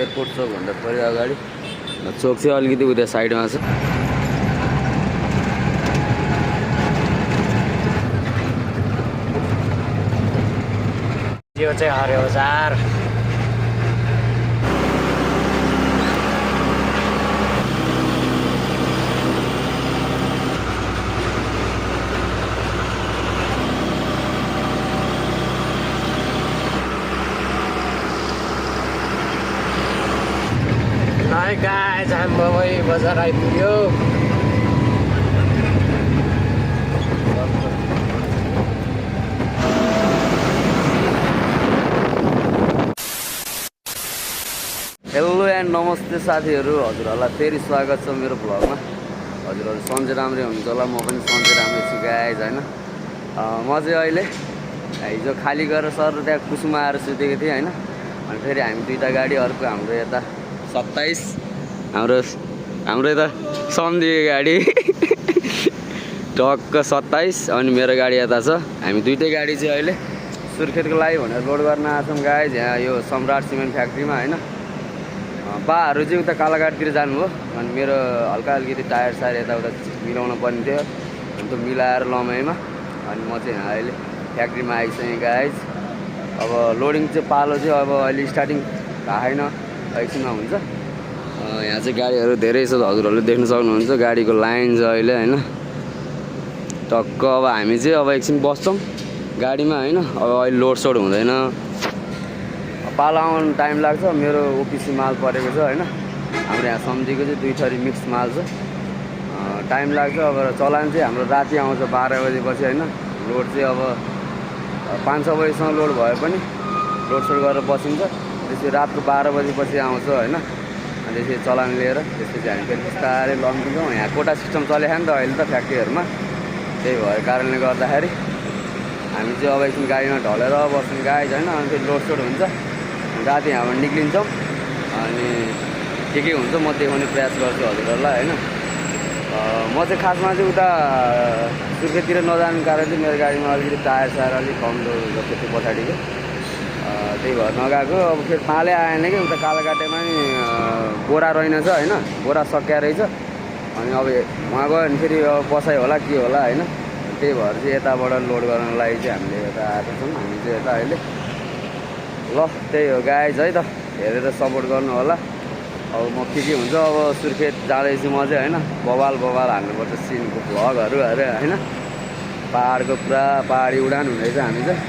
Airport चोकभन्दा थोरै अगाडि चोक चाहिँ अलिकति उता साइडमा छ। यो चाहिँ हरियो Hi guys, हाम्रो बजार आइपुग्यो। हेलो एन्ड नमस्ते साथीहरू, हजुरहरूलाई फेरि स्वागत छ मेरो भ्लगमा। हजुरहरू सन्चै राम्रै हुनुहुन्छ होला, म पनि सन्चै राम्रै छु गाइज हैन। म चाहिँ अहिले हिजो खाली गरेर सर त्यहाँ कुसुमा आएर सुतेको थिएँ हैन। अनि फेरि हामी दुईटा गाडी, अर्को हाम्रो यता 27 हाम्रो यता सम्झिएको गाडी टक्क 27 अनि मेरो गाडी यता छ। हामी दुईटै गाडी चाहिँ अहिले सुर्खेतको लागि भनेर लोड गर्न आछौँ गाइज। यहाँ यो सम्राट सिमेन्ट फ्याक्ट्रीमा हैन। बाहरू चाहिँ उता कालाघाटतिर जानुभयो अनि मेरो हल्का अलिकति टायर सायर यताउता मिलाउन पर्ने थियो, अनि त्यो मिलाएर लमाइमा अनि म चाहिँ यहाँ अहिले फ्याक्ट्रीमा आइसकेँ गाइज। अब लोडिङ चाहिँ पालो चाहिँ अब अहिले स्टार्टिङ भएको छैन, एकछिनमा हुन्छ। यहाँ चाहिँ गाडीहरू धेरै छ, हजुरहरूले देख्न सक्नुहुन्छ गाडीको लाइन छ अहिले हैन। टक्क अब हामी चाहिँ अब एकछिन बस्छौँ गाडीमा हैन। अब अहिले लोड सोड हुँदैन, पालो आउनु टाइम लाग्छ। मेरो ओपिसी माल परेको छ हैन। हाम्रो यहाँ सम्झीको चाहिँ 2 थरी मिक्स माल छ, टाइम लाग्छ। अब चलान चाहिँ हाम्रो राति आउँछ 12 बजेपछि हैन। लोड चाहिँ अब 5-6 बजीसम्म लोड भए पनि लोड सोड गरेर बसिन्छ। त्यसपछि रातको 12 बजेपछि आउँछ हैन। अनि त्यसपछि चलान लिएर त्यसपछि हामी फेरि बिस्तारै लम्किन्छौँ। यहाँ कोटा सिस्टम चलेको नि त अहिले त फ्याक्ट्रीहरूमा, त्यही भएको कारणले गर्दाखेरि हामी चाहिँ अब एकछिन गाडीमा ढलेर बस्छौँ गाइज हैन। अनि फेरि लोड सोड हुन्छ, राति हाम्रो निक्लिन्छौँ। अनि के हुन्छ म देखाउने प्रयास गर्छु हजुरहरूलाई हैन। म चाहिँ खासमा चाहिँ उता सुर्खेततिर नजानु कारण चाहिँ मेरो गाडीमा अलिकति टायर सायर अलिक कमजोर जस्तो थियो पछाडिको, त्यही भएर नगएको। अब फेरि पाले आएन कि उता कालाघाटेमा नि बोरा रहेनछ हैन, बोरा सकिया रहेछ। अनि अब उहाँ गयो भने फेरि अब बसाइ होला के होला हैन। त्यही भएर चाहिँ यताबाट लोड गर्नको लागि चाहिँ हामीले यता आएको छौँ। हामी चाहिँ यता अहिले ल त्यही हो गाइज है त, हेरेर सपोर्ट गर्नु होला। अब म के हुन्छ अब सुर्खेत जाँदैछु म चाहिँ हैन। बवाल हाल्नुपर्छ सिनको भ्लगहरू अरे हैन। पाहाडको पुरा पहाडी उडान हुँदैछ हामी चाहिँ।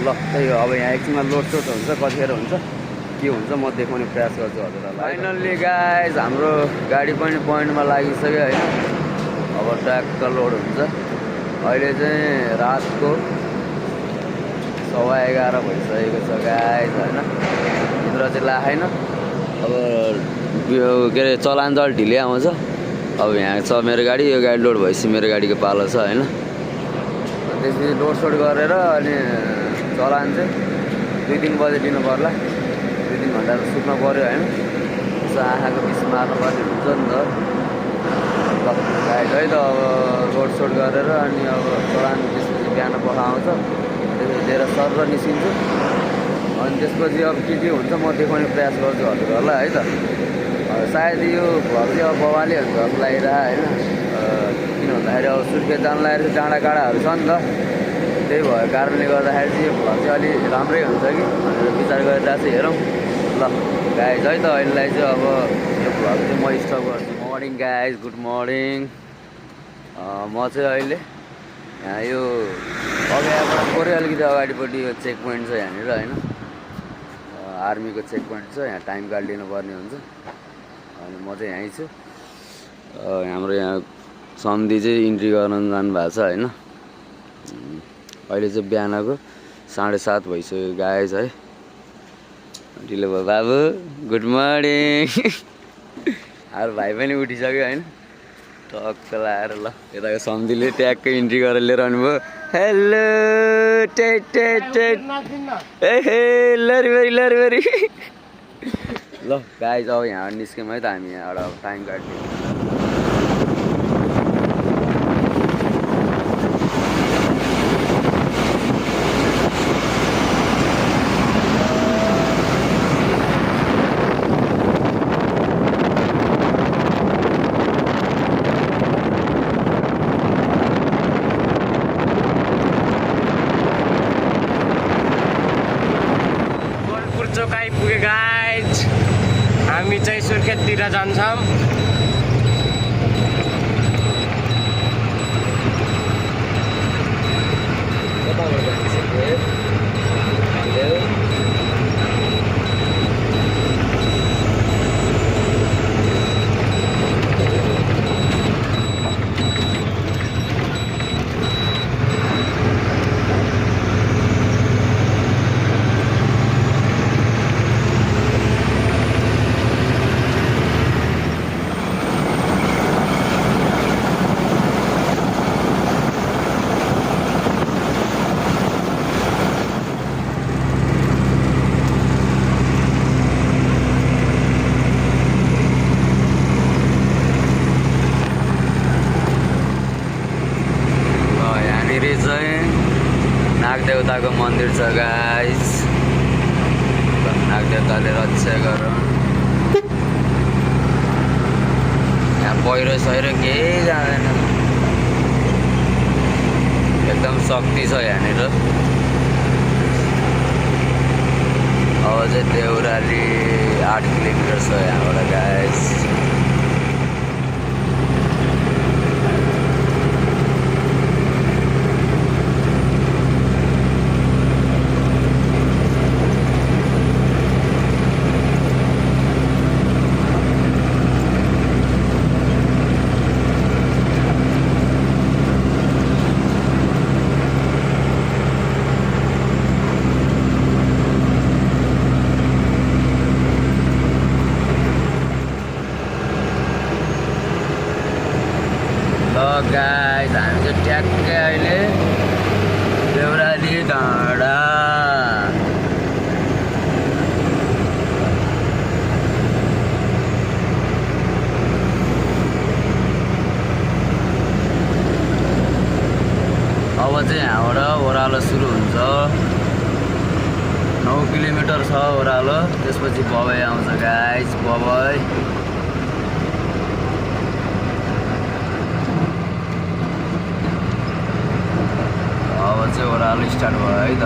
ल त्यही हो, अब यहाँ एकछिनमा लोड सोड हुन्छ, कतिखेर हुन्छ के हुन्छ म देखाउने प्रयास गर्छु हजुरहरूलाई। फाइनल्ली गाइज हाम्रो गाडी पनि पोइन्टमा लागिसक्यो हैन। अब ट्र्याक्क लोड हुन्छ। अहिले चाहिँ रातको 11:15 भइसकेको छ गाइज हैन। निद्रा चाहिँ लागेन। अब के अरे चलान जल ढिलै आउँछ। अब यहाँ छ मेरो गाडी, यो गाडी लोड भएपछि मेरो गाडीको पालो छ हैन। त्यसपछि लोड सोड गरेर अनि चलान चाहिँ 2-3 बजे दिनु पर्ला। 2-3 घन्टा त सुत्नु पऱ्यो हैन। त्यसो आँखाको बिच मार्नु पर्ने हुन्छ नि त। ल गाइज है त, अब लोड सोड गरेर अनि अब चलान त्यसपछि बिहान पख आउँछ। त्यसपछि लिएर सर निस्किन्छु। अनि त्यसपछि अब के हुन्छ म देखाउने प्रयास गर्छु हजुरहरूलाई है त। सायद यो भ्लग चाहिँ अब बवाली हुन्छ जस्तो लागिरहेको हैन। किन भन्दाखेरि अब सुर्खेत जानु लागेर डाँडा काँडाहरू छ नि त, त्यही भएको कारणले गर्दाखेरि चाहिँ यो भ्लग चाहिँ अलि राम्रै हुन्छ कि भनेर विचार गरेर चाहिँ हेरौँ। ल गाइज है त, अहिलेलाई चाहिँ अब यो भ्लग चाहिँ म स्टप गर्छु। Morning guys, good morning. म चाहिँ अहिले यहाँ यो अगाडिबाट थोरै अलिकति अगाडिपट्टि यो चेक पोइन्ट छ यहाँनिर हैन। आर्मीको चेक पोइन्ट छ, यहाँ टाइम कार्ड लिनुपर्ने हुन्छ। अनि म चाहिँ यहीँ छु। हाम्रो यहाँ सन्धि चाहिँ इन्ट्री गर्न जानुभएको छ हैन। अहिले चाहिँ बिहानको 7:30 भइसक्यो गाइज है। ढिलो भयो बाबु, गुड मर्निङ। अरू भाइ पनि उठिसक्यो हैन। टक्क लाएर ल यताको सम्झीले ट्याक्कै इन्ट्री गरेर लिएर आउनुभयो। हेलो टेट ए लरी ल गाइज अब यहाँ निस्क्यौँ है त हामी यहाँबाट। अब टाइम काट्ने गाइज हामी चाहिँ सुर्खेततिर जान्छौँ। नागदेवताको मन्दिर छ गाइस। नागदेवताले रक्षा गरौँ। यहाँ पहिरो सहिरो केही जाँदैन, एकदम शक्ति छ यहाँनिर। अब चाहिँ देउराली 8 किलोमिटर छ यहाँबाट गाइस। गाइस हामी चाहिँ ट्याक्कै अहिले देउराली डाँडा। अब चाहिँ यहाँबाट ओह्रालो सुरु हुन्छ। 9 किलोमिटर छ ओह्रालो, त्यसपछि बबाई आउँछ गाइस। बबाई अब चाहिँ ओह्रालो स्टार्ट भयो है त।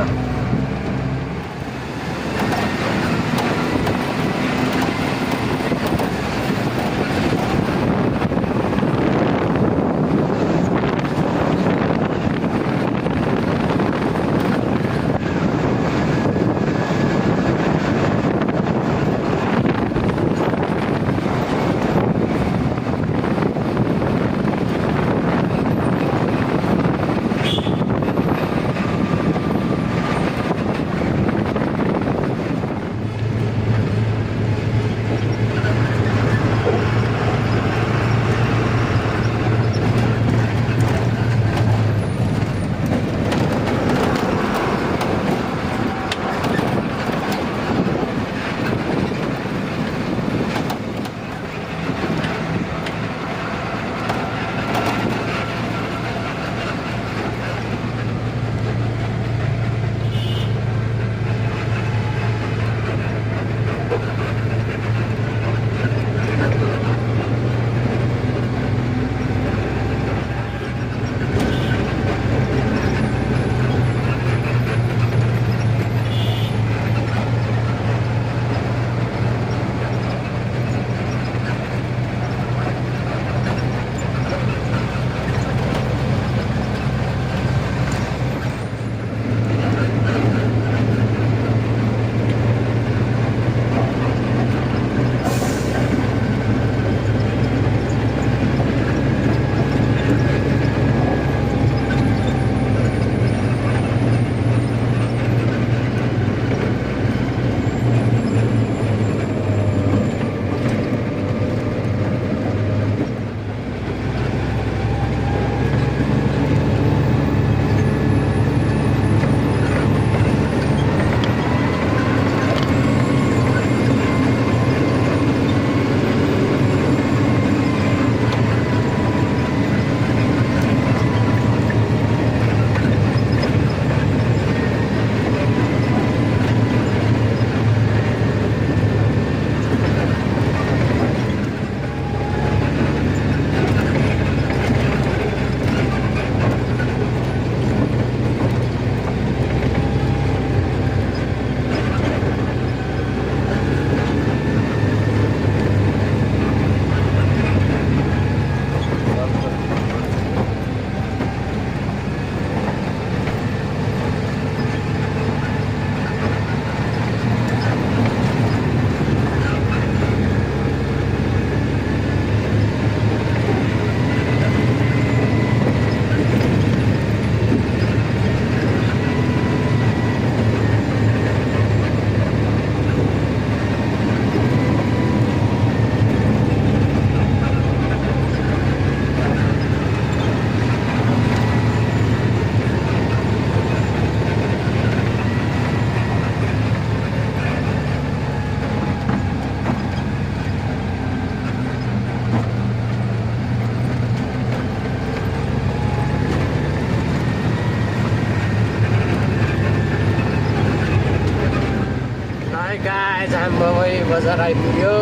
मकै बजार आइपुग्यो।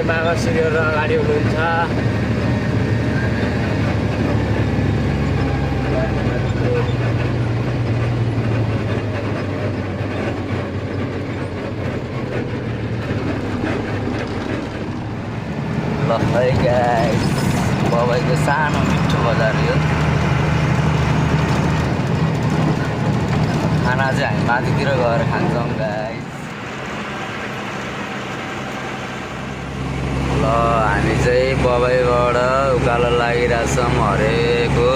मामा श्रीहरू अगाडि हुनुहुन्छ। ल है गाइस, बबाईको सानो मिठो बजार यो। खाना चाहिँ हामी माथितिर गएर खान्छौँ गाइस। ल हामी चाहिँ बबाईबाट उकालो लागिरहेछौँ हरेको।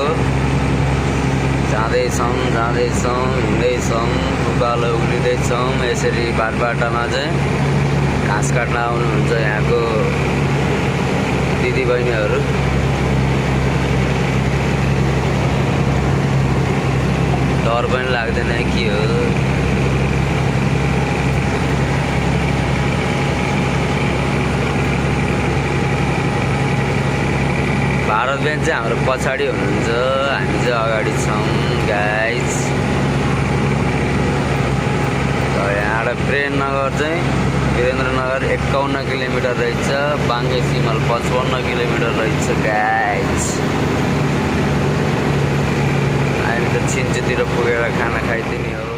जाँदैछौँ हिँड्दैछौँ, उकालो उक्लिँदैछौँ। यसरी बाटोमा चाहिँ घाँस काट्न आउनुहुन्छ यहाँको दिदी बहिनीहरू। डर पनि लाग्दैन के हो। भारतबेन चाहिँ हाम्रो पछाडि हुनुहुन्छ, हामी चाहिँ अगाडि छौँ गाइस। यहाँबाट प्रेमनगर चाहिँ वीरेन्द्रनगर 51 किलोमिटर रहेछ, बाङ्गे सिमल 55 किलोमिटर रहेछ गाइस। हामी त छिन्चुतिर पुगेर खाना खाइदिने हो।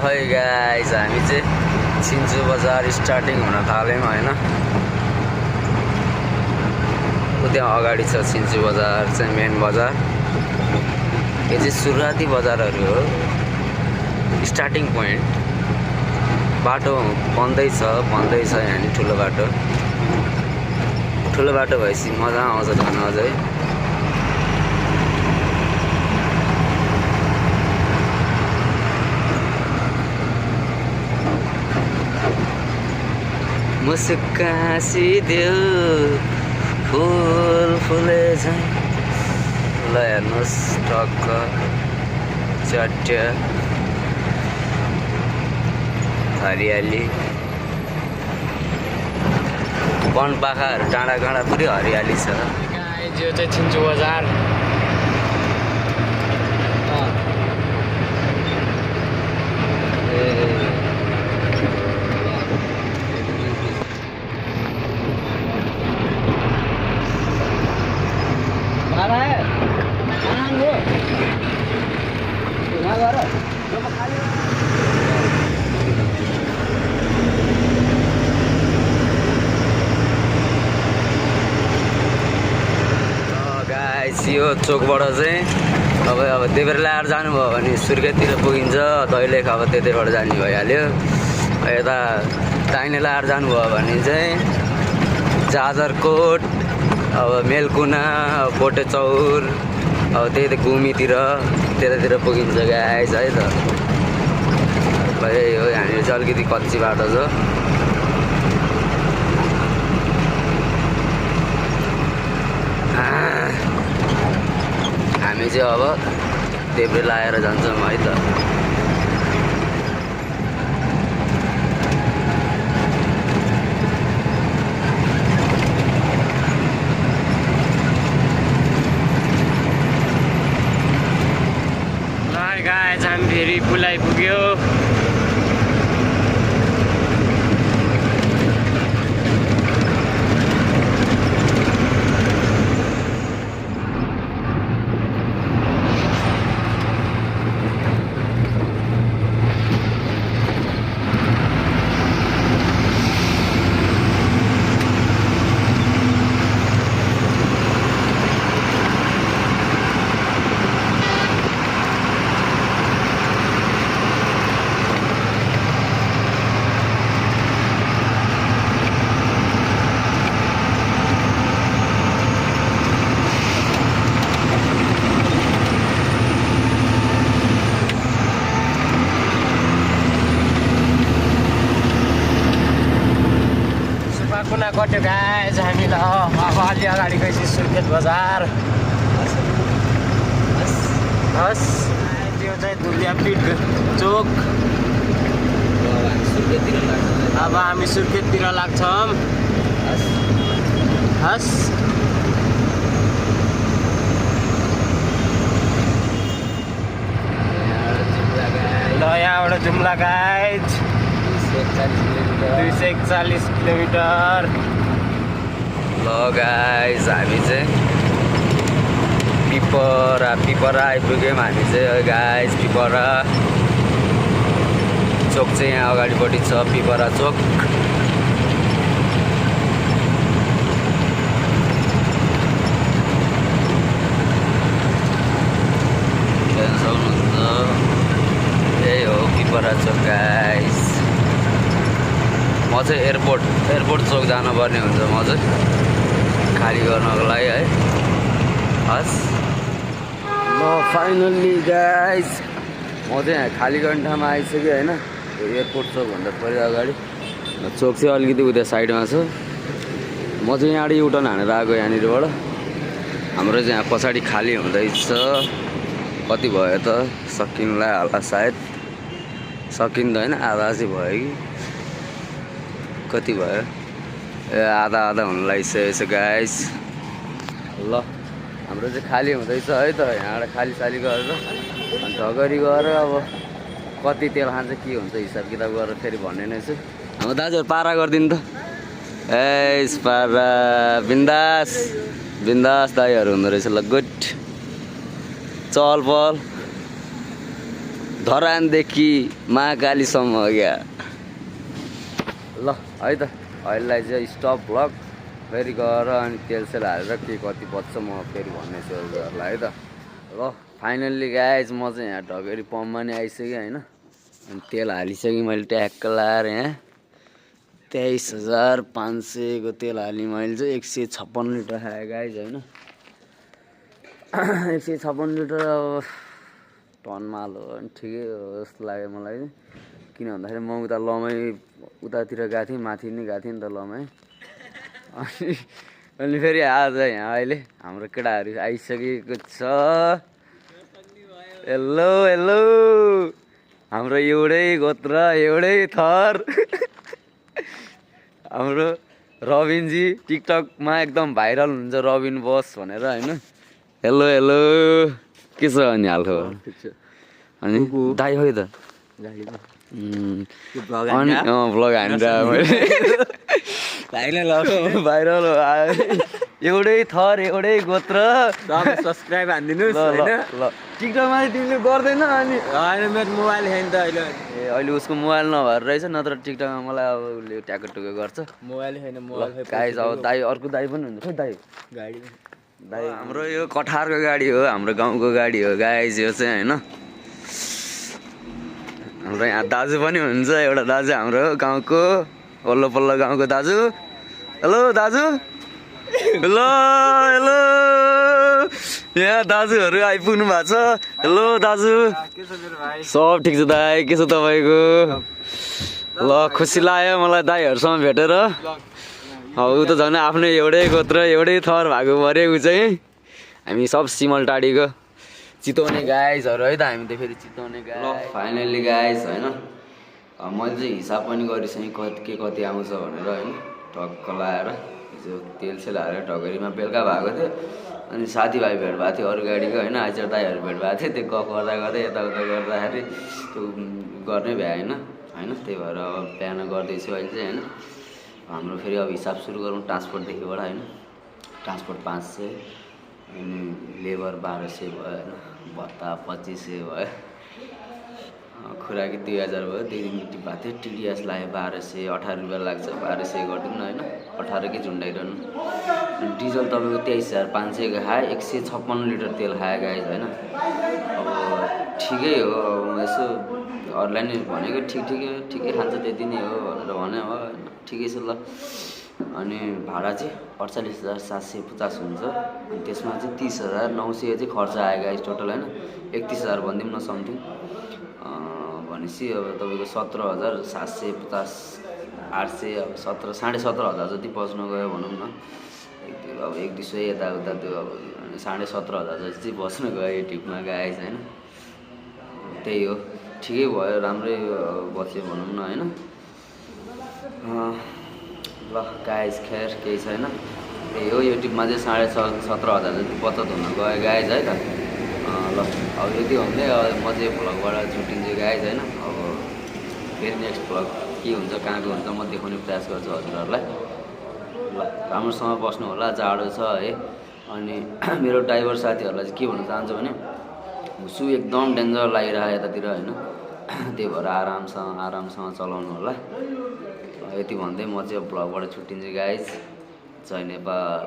है गाइस हामी चाहिँ सिन्चु बजार स्टार्टिङ हुन थाल्यौँ होइन त्यहाँ अगाडि छ सिन्चु बजार चाहिँ मेन बजार यो चाहिँ सुरुवाती बजारहरू हो स्टार्टिङ पोइन्ट बाटो बन्दैछ यहाँनिर ठुलो बाटो भएपछि मजा आउँछ झन् अझै मुस्कासिदेऊ फुल फुले झैँ ल हेर्नुहोस् टक्क चट्य हरियाली वन पाखाहरू डाँडा काँडा पुरै हरियाली छ यो चाहिँ सिन्चु बजार यो चोकबाट चाहिँ अब देब्रे आएर जानुभयो भने सुर्खेततिर पुगिन्छ दैलेख अब त्यतैबाट जाने भइहाल्यो यता दाहिने लाएर जानुभयो भने चाहिँ जाजरकोट अब मेलकुना बोटे चौर अब त्यही त गुमीतिर त्यतातिर पुगिन्छ गाइस है त यही हो यहाँनिर चाहिँ अलिकति कच्ची बाटो छ हामी चाहिँ अब देब्रे लाएर जान्छौँ है त गाइस हामी फेरि पुल आइपुग्यो कुना कट्यो गाइस हामी ल अब अलि अगाडि गएपछि सुर्खेत बजार हस् त्यो चाहिँ दुर्गापीठ चोक अब हामी सुर्खेततिर लाग्छौँ हस् ल यहाँबाट जुम्ला गाइस 241 किलोमिटर ल गाइस हामी चाहिँ पिपरा आइपुग्यौँ हामी चाहिँ गाइस पिपरा चोक चाहिँ यहाँ अगाडिपट्टि छ पिपरा चोक यही हो पिपरा चोक गाइस म चाहिँ एयरपोर्ट चोक जानुपर्ने हुन्छ म चाहिँ खाली गर्नको लागि है हस् ल फाइनल्ली गाइस म चाहिँ यहाँ खाली गर्ने ठाउँमा आइसकेँ होइन एयरपोर्ट चोकभन्दा पहिले अगाडि चोक चाहिँ अलिकति उता साइडमा छ म चाहिँ यहाँबाट युटर्न हानेर आएको यहाँनिरबाट हाम्रो चाहिँ यहाँ पछाडि खाली हुँदैछ कति भयो त सकिनलाई होला सायद सकिँदैन आधा चाहिँ भयो कि कति भयो ए आधा हुन लागिसकेको छ गाइस ल हाम्रो चाहिँ खाली हुँदैछ है त यहाँबाट खाली गरेर अनि ढगरी गएर अब कति तेल खान्छ के हुन्छ हिसाब किताब गरेर फेरि भन्ने नै छु हाम्रो दाजुहरू पारा गरिदिनु त ए पारा बिन्दास दाईहरू हुँदो रहेछ ल गुड चहल पहल धरानदेखि महाकालीसम्म क्या ल है त अहिलेलाई चाहिँ स्टप भ्लग फेरि गएर अनि तेलसेल हालेर के कति बच्छ म फेरि भन्ने छु हजुरहरूलाई है त ल फाइनल्ली गाइज म चाहिँ यहाँ ढगेरी पम्पमा नि आइसकेँ होइन अनि तेल हालिसकेँ मैले ट्याक्क लाएर यहाँ 23,500 को तेल हालेँ मैले चाहिँ 156 लिटर खाएँ गाइज होइन 156 लिटर अब टनमा हाल्यो भने ठिकै हो जस्तो लाग्यो मलाई चाहिँ किन भन्दाखेरि म उता लमै उतातिर गएको थिएँ माथि नै गएको थिएँ नि त लमै अनि फेरि आज यहाँ अहिले हाम्रो केटाहरू आइसकेको छ हेलो हेलो हाम्रो एउटै गोत्र एउटै थर हाम्रो रबिनजी टिकटकमा एकदम भाइरल हुन्छ रबिन बस भनेर होइन हेलो हेलो के छ अनि हालखबर अनि दाइ खै त अनि भ्लग हानेर भाइरल एउटै थर एउटै गोत्र सब्सक्राइब हानिदिनुहोस् होइन ल टिकटकमा तिमीले गर्दैन अनि होइन मेरो मोबाइल छैन त अहिले ए अहिले उसको मोबाइल नभएर रहेछ नत्र टिकटकमा मलाई अब उसले ट्याको टुको गर्छ मोबाइल छैन मोबाइल गाइज अब दाइ अर्को दाइ पनि हुन्छ खै दाइ गाडी दाइ हाम्रो यो कठारको गाडी हो हाम्रो गाउँको गाडी हो गाइज यो चाहिँ होइन हाम्रो यहाँ दाजु पनि हुन्छ एउटा दाजु हाम्रो गाउँको वल्लो पल्लो गाउँको दाजु हेलो दाजु हेलो हेलो यहाँ दाजुहरू आइपुग्नु भएको छ हेलो दाजु के छ मेरो भाइ सब ठिक छ दाइ के छ तपाईँको ल खुसी लाग्यो मलाई दाइहरूसँग भेटेर अब ऊ त झन् आफ्नै एउटै गोत्र एउटै थर भएको पऱ्यो ऊ चाहिँ हामी सब सिमलटाडीको चितवने गाइजहरू है त हामी त फेरि चितवने गाई फाइनल्ली गाइज होइन मैले चाहिँ हिसाब पनि गरिसकेँ के कति आउँछ भनेर होइन टक्क लाएर हिजो तेलसेल हालेर ढगेरीमा बेलुका भएको थियो अनि साथीभाइ भेट भएको थियो अरू गाडीको होइन आइचर दाइहरू भेट भएको थियो त्यो गफ गर्दा गर्दै यताउता गर्दाखेरि त्यो गर्नै भ्याएन होइन त्यही भएर अब बिहान गर्दैछु अहिले चाहिँ होइन हाम्रो फेरि अब हिसाब सुरु गरौँ ट्रान्सपोर्टदेखिबाट होइन ट्रान्सपोर्ट 500 अनि लेबर 1200 भयो होइन भत्ता 2500 भयो खुराकी 2000 भयो 2 दिन टिप भएको थियो टिडिएस लाग्यो 1200 18 रुपियाँ लाग्छ 1200 गरिदिउँ न होइन 18 कै झुन्डाइरहनु डिजल तपाईँको 23,500 को खायो 156 लिटर तेल खायो गाइज होइन अब ठिकै हो अब यसो अरूलाई नै भनेको ठिकै खान्छ त्यति नै हो भनेर भने हो होइन ठिकै छ ल अनि भाडा चाहिँ 48,750 हुन्छ अनि त्यसमा चाहिँ 30,900 चाहिँ खर्च आयो गाइज टोटल होइन 31,000 भनिदिउँ न समथिङ भनेपछि अब तपाईँको 17,750 800 अब 17,500 जति बच्न गयो भनौँ न अब 1-200 यताउता त्यो अब 17,500 जति चाहिँ बस्न गयो यो ट्रिपमा गाइज होइन त्यही हो ठिकै भयो राम्रै बस्यो भनौँ न होइन ल गाइज खैर केही छैन त्यही हो यो ट्रिपमा चाहिँ 17,500 जति बचत हुन गयो गाइज है त ल अब यति भन्दै म चाहिँ भ्लगबाट छुट्टिन्छु गाइज होइन अब फेरि नेक्स्ट भ्लग के हुन्छ कहाँको हुन्छ म देखाउने प्रयास गर्छु हजुरहरूलाई ल राम्रोसँग बस्नु होला जाडो छ है अनि मेरो ड्राइभर साथीहरूलाई चाहिँ के भन्न चाहन्छु भने हुसु एकदम डेन्जर लागिरहेको यतातिर होइन त्यही भएर आरामसँग चलाउनु होला यति भन्दै म चाहिँ भ्लगबाट छुट्टिन्छु गाइज जय नेपाल।